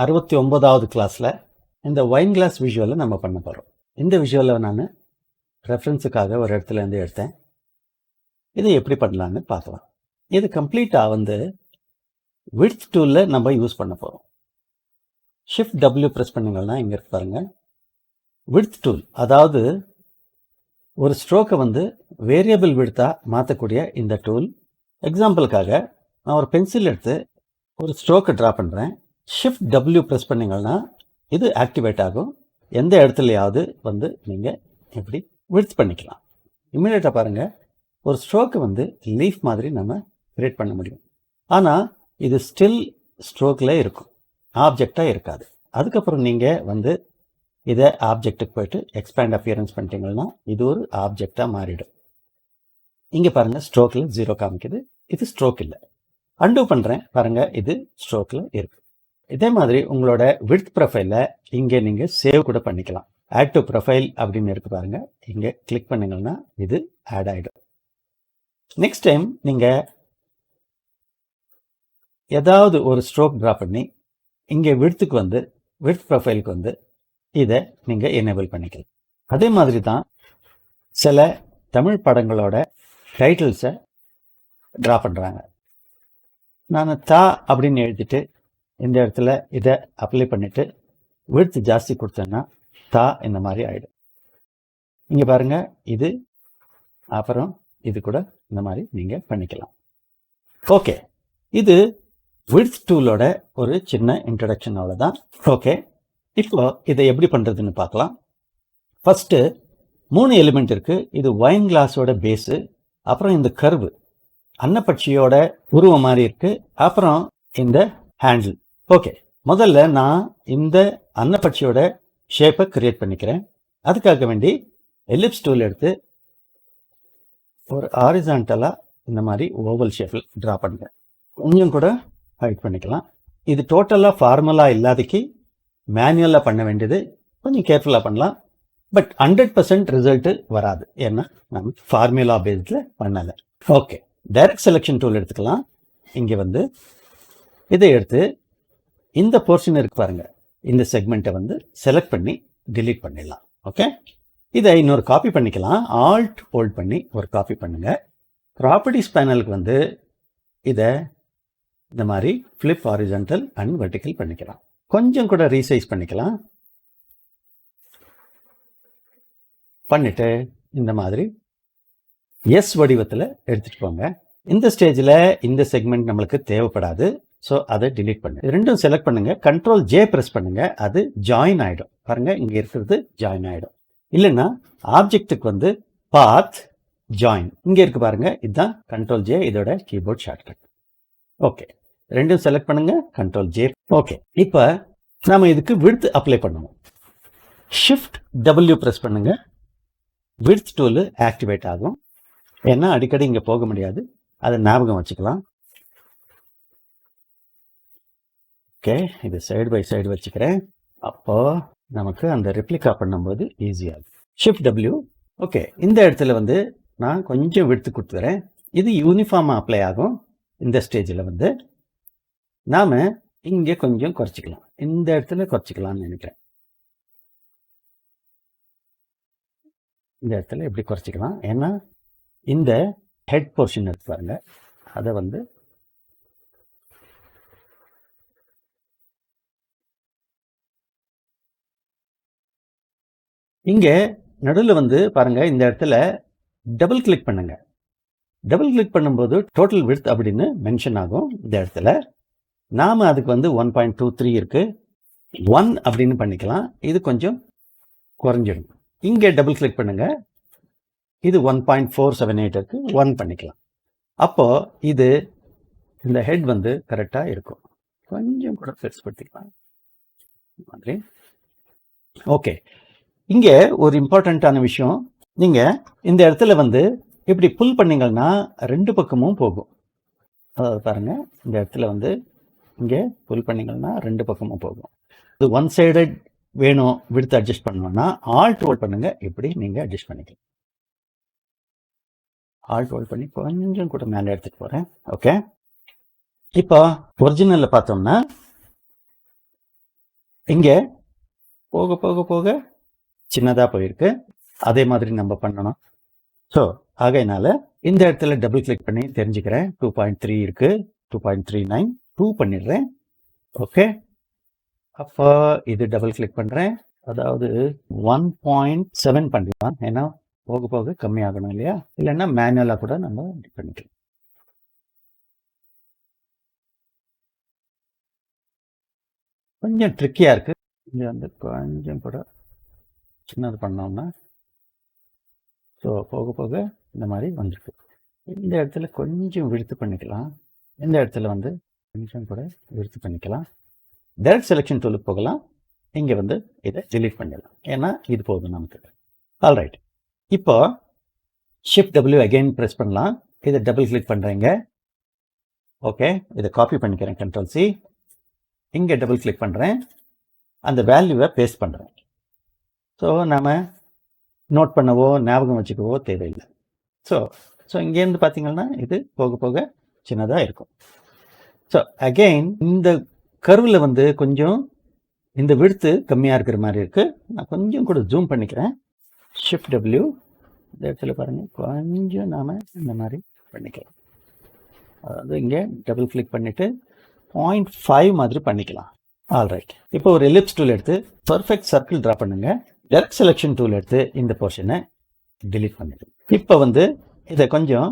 69வது கிளாஸில் இந்த wine class விஷுவலை நம்ம பண்ண போகிறோம். இந்த விஷுவலை நான் ரெஃபரன்ஸுக்காக ஒரு இடத்துல இருந்து எடுத்தேன். இதை எப்படி பண்ணலான்னு பார்க்கலாம். இது கம்ப்ளீட்டாக விட்த் டூலில் நம்ம யூஸ் பண்ண போகிறோம். ஷிஃப்ட் W ப்ரெஸ் பண்ணிங்கன்னா இங்கே இருக்கு பாருங்கள், விட்த் டூல். அதாவது ஒரு ஸ்ட்ரோக்கை வேரியபிள் விட்த்தாக மாற்றக்கூடிய இந்த டூல். எக்ஸாம்பிளுக்காக நான் ஒரு பென்சில் எடுத்து ஒரு ஸ்ட்ரோக்கை ட்ரா பண்ணுறேன். ஷிஃப்ட் W ப்ரெஸ் பண்ணிங்கன்னா இது ஆக்டிவேட் ஆகும். எந்த இடத்துலையாவது நீங்கள் எப்படி விட்த் பண்ணிக்கலாம். இம்மிடியேட்டாக பாருங்கள், ஒரு ஸ்ட்ரோக்கை லீஃப் மாதிரி நம்ம கிரியேட் பண்ண முடியும். ஆனால் இது ஸ்டில் ஸ்ட்ரோக்கில் இருக்கும், ஆப்ஜெக்டாக இருக்காது. அதுக்கப்புறம் நீங்கள் இதை ஆப்ஜெக்ட்டுக்கு போய்ட்டு எக்ஸ்பேண்ட் அப்பியரன்ஸ் பண்ணிட்டீங்கன்னா இது ஒரு ஆப்ஜெக்டாக மாறிடும். இங்கே பாருங்கள், ஸ்ட்ரோக்கில் 0 காமிக்குது. இது ஸ்ட்ரோக் இல்லை. அன்டூ பண்ணுறேன் பாருங்கள், இது ஸ்ட்ரோக்கில் இருக்குது. இதே மாதிரி உங்களோட விட்த் ப்ரொஃபைலில் இங்கே நீங்கள் சேவ் கூட பண்ணிக்கலாம். ஆட் டு ப்ரொஃபைல் அப்படின்னு இருக்கு பாருங்கள், இங்கே கிளிக் பண்ணிங்கன்னா இது ஆட் ஆகிடும். நெக்ஸ்ட் டைம் நீங்கள் ஏதாவது ஒரு ஸ்ட்ரோக் ட்ரா பண்ணி இங்கே விட்த்துக்கு விட்த் ப்ரொஃபைலுக்கு இதை நீங்கள் எனேபிள் பண்ணிக்கலாம். அதே மாதிரி தான் சில தமிழ் படங்களோட டைட்டில்ஸை ட்ரா பண்ணுறாங்க. நான் தா அப்படின்னு எழுதிட்டு இந்த இடத்துல இதை அப்ளை பண்ணிவிட்டு விட்த் ஜாஸ்தி கொடுத்தேன்னா தா இந்த மாதிரி ஆகிடும். இங்கே பாருங்கள், இது அப்புறம் இது கூட இந்த மாதிரி நீங்கள் பண்ணிக்கலாம். ஓகே, இது விட்த் டூலோட ஒரு சின்ன இன்ட்ரடக்ஷன், அவ்வளோதான். ஓகே, இப்போ இதை எப்படி பண்ணுறதுன்னு பார்க்கலாம். ஃபஸ்ட்டு 3 எலிமெண்ட் இருக்குது. இது ஒயின் கிளாஸோட பேஸு, அப்புறம் இந்த கர்வு அன்னப்பட்சியோட உருவம் மாதிரி இருக்குது, அப்புறம் இந்த ஹேண்டில். ஓகே, முதல்ல நான் இந்த அன்னப்பட்சியோட ஷேப்பை கிரியேட் பண்ணிக்கிறேன். அதுக்காக வேண்டி எலிப்ஸ் டூல் எடுத்து ஒரு ஹாரிசான்டலாக இந்த மாதிரி ஓவல் ஷேப்பில் ட்ரா பண்ணுறேன். கொஞ்சம் கூட ஹைட் பண்ணிக்கலாம். இது டோட்டலாக ஃபார்முலாக இல்லாதக்கு மேனுவலாக பண்ண வேண்டியது, கொஞ்சம் கேர்ஃபுல்லாக பண்ணலாம். பட் 100% ரிசல்ட்டு வராது, ஏன்னா நம்ம ஃபார்முலா பேஸில் பண்ணலை. ஓகே, டைரக்ட் செலெக்ஷன் டூல் எடுத்துக்கலாம். இங்கே இதை எடுத்து இந்த போர்ஷன் இருக்கு பாருங்க, இந்த செக்மெண்ட்டை செலக்ட் பண்ணி டிலீட் பண்ணிடலாம். ஓகே, இதை இன்னொரு காப்பி பண்ணிக்கலாம். ஆல்ட் ஹோல்ட் பண்ணி ஒரு காப்பி பண்ணுங்க. ப்ராப்பர்ட்டிஸ் பேனலுக்கு இதை இந்த மாதிரி ஃப்ளிப் ஹாரிசான்டல் அண்ட் வெர்டிக்கல் பண்ணிக்கலாம். கொஞ்சம் கூட ரீசைஸ் பண்ணிக்கலாம். பண்ணிட்டு இந்த மாதிரி எஸ் வடிவத்தில் எடுத்துகிட்டு போங்க. இந்த ஸ்டேஜில் இந்த செக்மெண்ட் நம்மளுக்கு தேவைப்படாது, ஸோ அதை டிலீட் பண்ணு. ரெண்டும் செலக்ட் பண்ணுங்க, Ctrl J ப்ரெஸ் பண்ணுங்க, அது ஜாயின் ஆகிடும். பாருங்க, இங்கே இருக்கிறது ஜாயின் ஆகிடும். இல்லைன்னா ஆப்ஜெக்ட்டுக்கு பாத் ஜாயின் இங்கே இருக்கு பாருங்க, இதுதான் Ctrl J, இதோட கீபோர்ட் ஷார்ட்கட். ஓகே, ரெண்டும் செலக்ட் பண்ணுங்க, Ctrl J. ஓகே, இப்போ நாம இதுக்கு விட்த் அப்ளை பண்ணுவோம். ஷிஃப்ட் W ப்ரெஸ் பண்ணுங்க, விட்த் டூல் ஆக்டிவேட் ஆகும். ஏன்னா அடிக்கடி இங்கே போக முடியாது, அதை ஞாபகம் வச்சுக்கலாம். ஓகே, இது சைடு பை சைடு வச்சுக்கிறேன். அப்போது நமக்கு அந்த ரெப்ளிகா பண்ணும்போது ஈஸியாகும். Shift W. ஓகே, இந்த இடத்துல நான் கொஞ்சம் விட்த்து கொடுத்துக்கிறேன். இது யூனிஃபார்மாக அப்ளை ஆகும். இந்த ஸ்டேஜில் நாம் இங்கே கொஞ்சம் குறைச்சிக்கலாம். இந்த இடத்துல குறைச்சிக்கலாம்னு நினைக்கிறேன். இந்த இடத்துல எப்படி குறைச்சிக்கலாம், ஏன்னா இந்த ஹெட் போர்ஷன் எடுத்து பாருங்க, அதை இங்கே நடுவில் பாருங்க, இந்த இடத்துல டபுள் கிளிக் பண்ணுங்க. டபுள் கிளிக் பண்ணும்போது டோட்டல் விட்த் அப்படின்னு மென்ஷன் ஆகும். இந்த இடத்துல நாம் அதுக்கு 1.23 இருக்கு, 1 அப்படின்னு பண்ணிக்கலாம். இது கொஞ்சம் குறைஞ்சிடும். இங்கே டபுள் கிளிக் பண்ணுங்க, இது 1.478 இருக்கு, 1 பண்ணிக்கலாம். அப்போது இது இந்த ஹெட் கரெக்டாக இருக்கும். கொஞ்சம் கூட பெருசுப்படுத்திக்கலாம் மாதிரி. ஓகே, இங்கே ஒரு இம்பார்ட்டண்ட்டான விஷயம், நீங்கள் இந்த இடத்துல இப்படி புல் பண்ணிங்கன்னா 2 பக்கமும் போகும். அதாவது பாருங்கள், இந்த இடத்துல இங்கே புல் பண்ணிங்கன்னா 2 பக்கமும் போகும். இது ஒன் சைடட் வேணும் விட்த் அட்ஜஸ்ட் பண்ணணும்னா ஆல்ட் ஹோல்ட் பண்ணுங்கள், இப்படி நீங்கள் அட்ஜஸ்ட் பண்ணிக்கலாம். ஆல்ட் ஹோல்ட் பண்ணி கொஞ்சம் கூட மேலே எடுத்துகிட்டு போகிறேன். ஓகே, இப்போ ஒரிஜினலில் பார்த்தோம்னா இங்கே போக போக போக சின்னதாக போயிருக்கு. அதே மாதிரி நம்ம பண்ணணும். ஸோ ஆகையினால இந்த இடத்துல டபுள் கிளிக் பண்ணி தெரிஞ்சுக்கிறேன். 2.3 இருக்கு, 2.39 2 பண்ணிடுறேன். ஓகே, அப்போ இது டபுள் கிளிக் பண்ணுறேன். அதாவது 1.7 பண்ணிடலாம். ஏன்னா போக போக கம்மியாகணும் இல்லையா? இல்லைன்னா மேனுவலாக கூட நம்ம பண்ணிக்கலாம். கொஞ்சம் ட்ரிக்கியாக இருக்குது. இங்கே வந்து கொஞ்சம் கூட சின்னது பண்ணோம்னா ஸோ போக போக இந்த மாதிரி வந்துருக்கு. இந்த இடத்துல கொஞ்சம் விடுத்து பண்ணிக்கலாம். இந்த இடத்துல வந்து கொஞ்சம் கூட விடுத்து பண்ணிக்கலாம். டைரக்ட் செலெக்ஷன் டூலுக்கு போகலாம். இங்கே வந்து இதை டிலீட் பண்ணிடலாம். ஏன்னா இது போதும் நமக்கு. ஆல்ரைட், இப்போ ஷிஃப்ட் டபிள்யூ அகெயின் ப்ரெஸ் பண்ணலாம். இதை டபுள் கிளிக் பண்ணுறேங்க. ஓகே, இதை காப்பி பண்ணிக்கிறேன், கண்ட்ரோல் சி. இங்கே டபுள் கிளிக் பண்ணுறேன். அந்த வேல்யூவை பேஸ்ட் பண்ணுறேன். ஸோ நாம் நோட் பண்ணவோ ஞாபகம் வச்சுக்கவோ தேவையில்லை. ஸோ இங்கேருந்து பார்த்தீங்கன்னா இது போக போக சின்னதாக இருக்கும். ஸோ அகெயின் இந்த கர்வில் வந்து கொஞ்சம் இந்த விடுத்து கம்மியாக இருக்கிற மாதிரி இருக்குது. நான் கொஞ்சம் கூட ஜூம் பண்ணிக்கிறேன். ஷிஃப்ட் டபிள்யூ இந்த இடத்துல பாருங்கள், கொஞ்சம் நாம் இந்த மாதிரி பண்ணிக்கலாம். அதாவது இங்கே டபுள் கிளிக் பண்ணிவிட்டு 0.5 மாதிரி பண்ணிக்கலாம். ஆல்ரைட், இப்போ ஒரு எலிப்ஸ் டூல் எடுத்து பர்ஃபெக்ட் சர்க்கிள் ட்ரா பண்ணுங்கள். டைரக்ட் செலெக்ஷன் டூல் எடுத்து இந்த போர்ஷனை டிலீட் பண்ணிடுங்க. இப்போ வந்து இதை கொஞ்சம்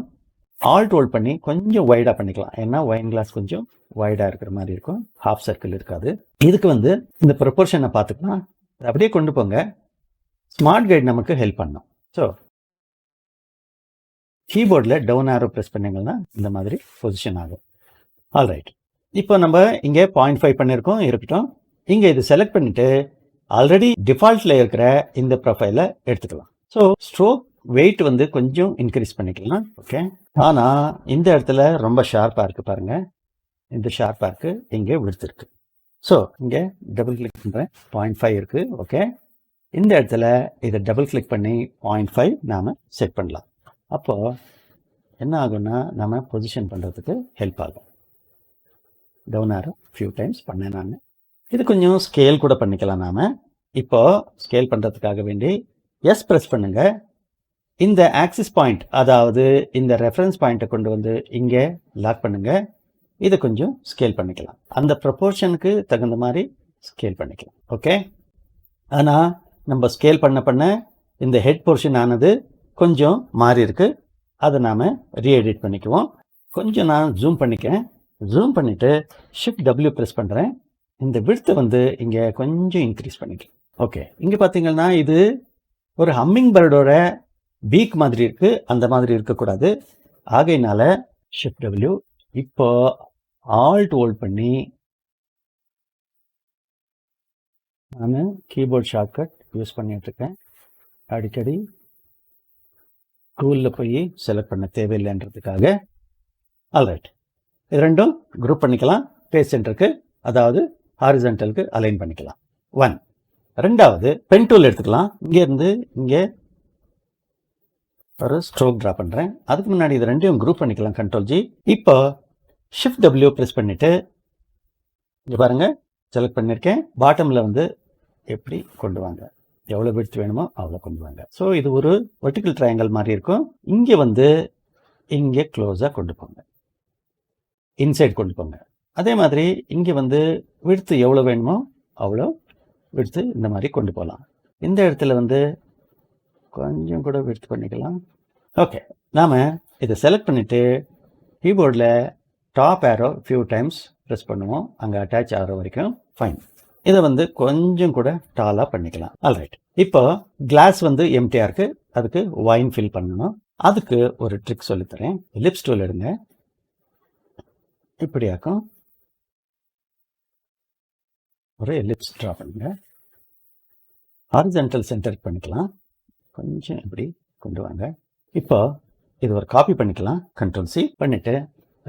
ஆல்ட் ஹோல்ட் பண்ணி கொஞ்சம் வைடாக பண்ணிக்கலாம். ஏன்னா ஒயின் கிளாஸ் கொஞ்சம் வைடாக இருக்கிற மாதிரி இருக்கும், ஹாஃப் சர்க்கிள் இருக்காது. இதுக்கு வந்து இந்த ப்ரொபோர்ஷனை பார்த்துக்கலாம். அப்படியே கொண்டு போங்க. ஸ்மார்ட் கைட் நமக்கு ஹெல்ப் பண்ணும். ஸோ கீபோர்டில் டவுன் ஆரோ ப்ரெஸ் பண்ணிங்கன்னா இந்த மாதிரி பொசிஷன் ஆகும். ஆல்ரைட், இப்போ நம்ம இங்கே 0.5 பண்ணியிருக்கோம், இருக்கட்டும். இங்கே இது செலக்ட் பண்ணிவிட்டு ஆல்ரெடி டிஃபால்ட்டில் இருக்கிற இந்த ப்ரொஃபைலை எடுத்துக்கலாம். ஸோ ஸ்ட்ரோக் வெயிட் வந்து கொஞ்சம் இன்க்ரீஸ் பண்ணிக்கலாம். ஓகே, ஆனால் இந்த இடத்துல ரொம்ப ஷார்ப்பாக இருக்குது பாருங்கள். இந்த ஷார்ப்பாக இருக்குது, இங்கே விடுத்திருக்கு. ஸோ இங்கே டபுள் கிளிக் பண்ணுறேன். 0.5 இருக்குது. ஓகே, இந்த இடத்துல இதை டபுள் கிளிக் பண்ணி 0.5 நாம் செட் பண்ணலாம். அப்போது என்ன ஆகும்னா நம்ம பொசிஷன் பண்ணுறதுக்கு ஹெல்ப் ஆகும். டவுன் ஆரோ ஃபியூ டைம்ஸ் பண்ணேன் நான். இது கொஞ்சம் ஸ்கேல் கூட பண்ணிக்கலாம். நாம் இப்போ ஸ்கேல் பண்ணுறதுக்காக வேண்டி எஸ் ப்ரெஸ் பண்ணுங்க. இந்த ஆக்சிஸ் பாயிண்ட், அதாவது இந்த ரெஃபரன்ஸ் பாயிண்ட்டை கொண்டு வந்து இங்கே லாக் பண்ணுங்க. இதை கொஞ்சம் ஸ்கேல் பண்ணிக்கலாம். அந்த ப்ரொபோர்ஷனுக்கு தகுந்த மாதிரி ஸ்கேல் பண்ணிக்கலாம். ஓகே, ஆனால் நம்ம ஸ்கேல் பண்ண இந்த ஹெட் போர்ஷன் ஆனது கொஞ்சம் மாறி இருக்கு. அதை நாம் ரீஎடிட் பண்ணிக்குவோம். கொஞ்சம் நான் ஜூம் பண்ணிக்கிறேன். ஜூம் பண்ணிவிட்டு ஷிஃப்ட் டபிள்யூ ப்ரெஸ் பண்ணுறேன். இந்த விட்த்தை வந்து இங்கே கொஞ்சம் இன்க்ரீஸ் பண்ணிக்கலாம். ஓகே, இங்கே பார்த்தீங்கன்னா இது ஒரு ஹம்மிங் பேர்டோட பீக் மாதிரி இருக்குது, அந்த மாதிரி இருக்கக்கூடாது. ஆகையினால ஷிஃப்ட் டபிள்யூ இப்போ ஆல்ட் ஹோல்ட் பண்ணி நான் கீபோர்ட் ஷார்ட்கட் யூஸ் பண்ணிகிட்ருக்கேன். அடிக்கடி டூலில் போய் செலக்ட் பண்ண தேவையில்லைன்றதுக்காக. ஆல்ரைட், இது ரெண்டும் குரூப் பண்ணிக்கலாம். பேஸ் சென்டருக்கு, அதாவது ஹாரிசான்டலுக்கு அலைன் பண்ணிக்கலாம். 1. ரெண்டாவது பென் டூல் எடுத்துக்கலாம். இங்கேருந்து இங்கே ஒரு ஸ்ட்ரோக் ட்ரா பண்ணுறேன். அதுக்கு முன்னாடி இது ரெண்டையும் குரூப் பண்ணிக்கலாம். Control G. இப்போ ஷிஃப்ட் டபிள்யூ ப்ரெஸ் பண்ணிவிட்டு இங்கே பாருங்கள், செலக்ட் பண்ணியிருக்கேன். பாட்டமில் வந்து எப்படி கொண்டு வாங்க, எவ்வளோ விட்த் வேணுமோ அவ்வளோ கொண்டு வாங்க. ஸோ இது ஒரு வெர்டிக்கல் ட்ரையாங்கிள் மாதிரி இருக்கும். இங்கே வந்து இங்கே க்ளோஸாக கொண்டு போங்க, இன்சைட் கொண்டு போங்க. அதே மாதிரி இங்கே வந்து விட்த்து எவ்வளோ வேணுமோ அவ்வளோ விட்த்து இந்த மாதிரி கொண்டு போகலாம். இந்த இடத்துல வந்து கொஞ்சம் கூட விட்த்து பண்ணிக்கலாம். ஓகே, நாம் இதை செலக்ட் பண்ணிவிட்டு கீபோர்டில் top arrow few times press பண்ணுவோம், அங்கே அட்டாச் ஆகிற வரைக்கும். ஃபைன், இதை வந்து கொஞ்சம் கூட டாலாக பண்ணிக்கலாம். ஆல்ரைட், இப்போ கிளாஸ் வந்து எம்டியாக இருக்குது, அதுக்கு ஒயின் ஃபில் பண்ணணும். அதுக்கு ஒரு ட்ரிக் சொல்லித்தரேன். எலிப்ஸ் டூல் எடுங்க. இப்படியாக்கும் ஒரு எலிப்ஸ் ட்ரா பண்ணுங்க. ஹாரிசான்டல் சென்டர் பண்ணிக்கலாம். கொஞ்சம் இப்படி கொண்டு வாங்க. இப்போ இது ஒரு காப்பி பண்ணிக்கலாம். கண்ட்ரோல் சி பண்ணிவிட்டு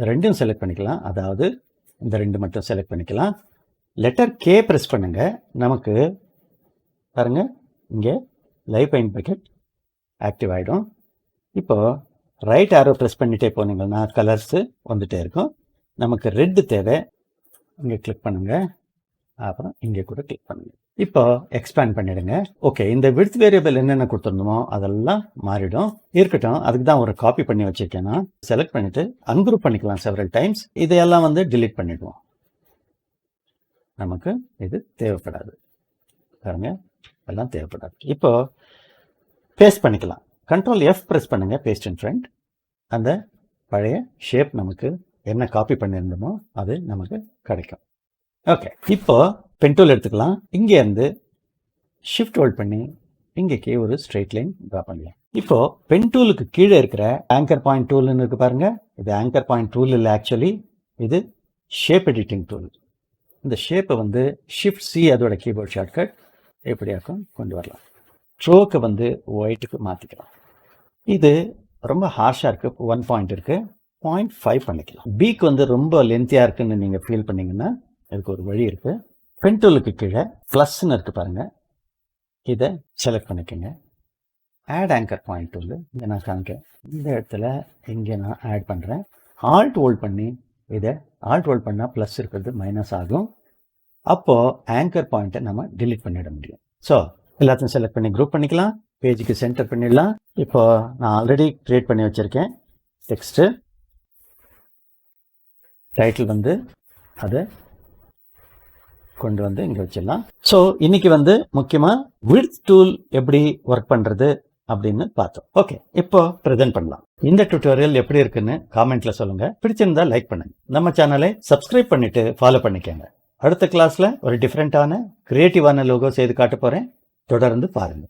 ரெண்டும் செலக்ட் பண்ணிக்கலாம். அதாவது இந்த ரெண்டு மட்டும் செலக்ட் பண்ணிக்கலாம். லெட்டர் கே ப்ரெஸ் பண்ணுங்க. நமக்கு பாருங்க, இங்கே லைவ் பெயிண்ட் பக்கெட் ஆக்டிவ் ஆகிடும். இப்போது ரைட் ஆரோ ப்ரெஸ் பண்ணிகிட்டே போனீங்கன்னா கலர்ஸு வந்துகிட்டே இருக்கும். நமக்கு ரெட்டு தேவை. இங்கே கிளிக் பண்ணுங்கள். அப்புறம் இங்கே கூட கிளிக் பண்ணுங்க. இப்போ எக்ஸ்பேண்ட் பண்ணிடுங்க. ஓகே, இந்த விட்த் வேரியபிள் என்னென்ன கொடுத்துருந்தோமோ அதெல்லாம் மாறிடும். இருக்கட்டும், அதுக்கு தான் ஒரு காப்பி பண்ணி வச்சிருக்கேன்னா செலக்ட் பண்ணிட்டு அன்குரூப் பண்ணிக்கலாம் செவரல் டைம்ஸ். இதையெல்லாம் வந்து டிலீட் பண்ணிடுவோம். நமக்கு இது தேவைப்படாது. பாருங்க, எல்லாம் தேவைப்படாது. இப்போ பேஸ்ட் பண்ணிக்கலாம். கண்ட்ரோல் F ப்ரெஸ் பண்ணுங்க, பேஸ்ட் இன் ஃப்ரண்ட். அந்த பழைய ஷேப் நமக்கு என்ன காப்பி பண்ணியிருந்தோமோ அது நமக்கு கிடைக்கும். ஓகே, இப்போ பென் டூல் எடுத்துக்கலாம். இங்கே இருந்து ஷிஃப்ட் ஹோல்ட் பண்ணி இங்கேக்கு ஒரு ஸ்ட்ரெயிட் லைன் ட்ரா பண்ணலாம். இப்போ பென் டூலுக்கு கீழே இருக்கிற ஆங்கர் பாயிண்ட் டூல்னு இருக்கு பாருங்க. இது ஆங்கர் பாயிண்ட் டூல் இல்லை, ஆக்சுவலி இது ஷேப் எடிட்டிங் டூல். இந்த ஷேப்பை வந்து ஷிஃப்ட் C அதோட கீபோர்ட் ஷார்ட்கட் எப்படியாக்கும் கொண்டு வரலாம். ஸ்ட்ரோக்கை வந்து ஒயிட்டுக்கு மாற்றிக்கலாம். இது ரொம்ப ஹார்ஷாக இருக்குது, 1 பாயிண்ட் இருக்குது, 0.5 பண்ணிக்கலாம். பீக் வந்து ரொம்ப லென்த்தியாக இருக்குன்னு நீங்கள் ஃபீல் பண்ணிங்கன்னா இதுக்கு ஒரு வழி இருக்குது. பென் டூலுக்கு கீழே ப்ளஸ்ன்னு இருக்குது பாருங்கள், இதை செலக்ட் பண்ணிக்கோங்க. ஆட் ஆங்கர் பாயிண்ட் டூல் இங்கே நான் காமிக்கிறேன். இந்த இடத்துல இங்கே நான் ஆட் பண்ணுறேன். ஆல்ட் ஹோல்ட் பண்ணி இதை ஆல்ட் ஹோல்ட் பண்ணால் ப்ளஸ் இருக்கிறது மைனஸ் ஆகும். அப்போது ஆங்கர் பாயிண்ட்டை நம்ம டிலீட் பண்ணிட முடியும். ஸோ எல்லாத்தையும் செலக்ட் பண்ணி குரூப் பண்ணிக்கலாம். பேஜுக்கு சென்டர் பண்ணிடலாம். இப்போ நான் ஆல்ரெடி க்ரியேட் பண்ணி வச்சுருக்கேன் டெக்ஸ்ட்டு. டைட்டில் வந்து அதை கொண்டு வந்து இங்கே வச்சிடலாம். ஸோ இன்னைக்கு வந்து முக்கியமாக விட்த் டூல் எப்படி ஒர்க் பண்ணுறது அப்படின்னு பார்த்தோம். ஓகே, இப்போ ப்ரெசென்ட் பண்ணலாம். இந்த டியூட்டோரியல் எப்படி இருக்குன்னு காமெண்ட்ல சொல்லுங்க. பிடிச்சிருந்தா லைக் பண்ணுங்க. நம்ம சேனலை சப்ஸ்கிரைப் பண்ணிட்டு ஃபாலோ பண்ணிக்கோங்க. அடுத்த கிளாஸ்ல ஒரு டிஃப்ரெண்டான கிரியேட்டிவான லோகோ செய்து காட்ட போறேன். தொடர்ந்து பாருங்க.